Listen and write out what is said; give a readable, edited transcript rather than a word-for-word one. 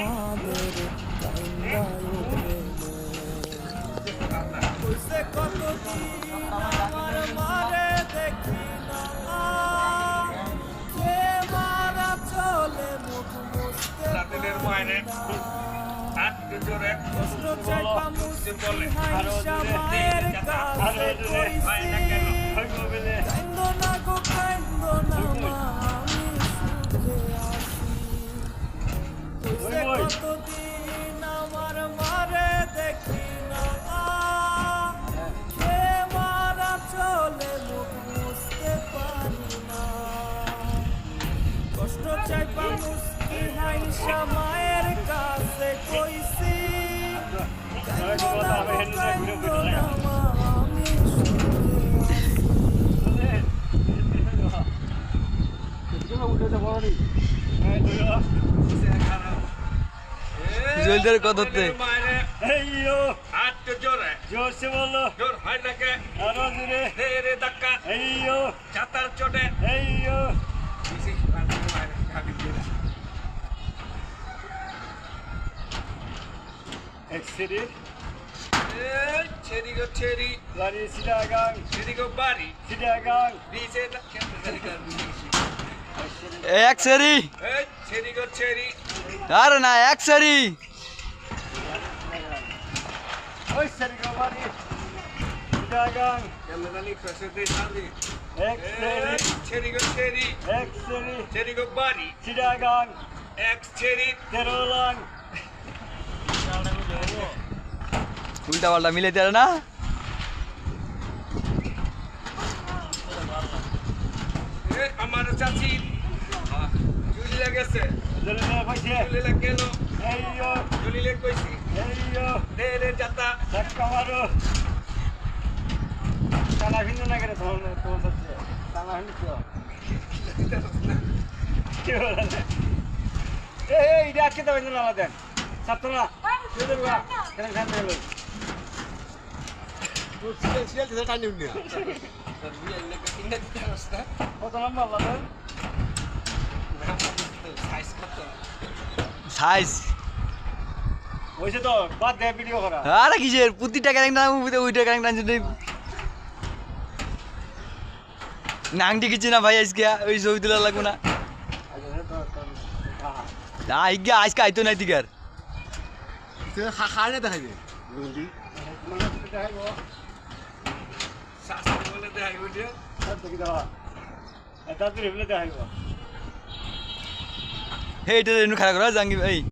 আমাদের কাইন্দা ওঠে কইছে কতদিন আমার মারে দেখি না কে মারা চলে মুখ মুছতে পারি না কষ্ট চাইপা মুছতে হাইসা মায়ের কাছে কইছি কাইন্দো না গো কাইন্দো না মা আমি সুখে আছি কইছে কতদিন আমার মারে দেখি না কে মারা চলে মুখ মুছতে পারি না কষ্ট চাইপা মুছতে হাইসা মায়ের কাছে কইছি কাইন্দো না গো কাইন্দো না মা আমি জলদের কততে हाथ तो जोर है जोर से बोलो जोर है ना के आरो धीरे तेरे धक्का अयो चातर चोटे अयो इसी बात में मारे काफी जोर एक्सरी छेरी को छेरी लारी सिदागांग छेरी को बारी सिदागांग नीचे तक क्या कर এক সেরি छेरी को छेरी আরে না এক সেরি ओए सरी को बारी सिदागांग क्या लगा ली कैसे दे सामने एक्सरी छेरी को छेरी एक्सरी छेरी को बारी सिदागांग एक्स छेरी तेरोलांग উল্টা পাল্টা মিলে দেয় না हमारे चाची जुली लगे से जल्दी पैसे जुली लगे लो अयो जुली ले कोई सी अयो तेरे जाता धक्का मारो ताला हिंदू ना करे तो सबसे ताला हिंदू কি বলে এই এটা আজকে তো বেঁধে না দেন ছাত্ররা চলে যাবা কেন খান দিল কত নম্বর লাদেন সাইজ হইছে তো বাদ দে ভিডিও করা আরে কিসের প্রতিটা ক্যারেক্টার ওইটা ক্যারেক্টার যদি নাংটি কিছু না ভাই আজকে ওই ছবি তোলা লাগবো না না আজকে আজকে আইতো নাই দিকার খানে দেখাইবে सास बोले दे आई वीडियो এটা তো রিপ্লে দেখাইব হে এটা খারাপ করা জাঙ্গি ভাই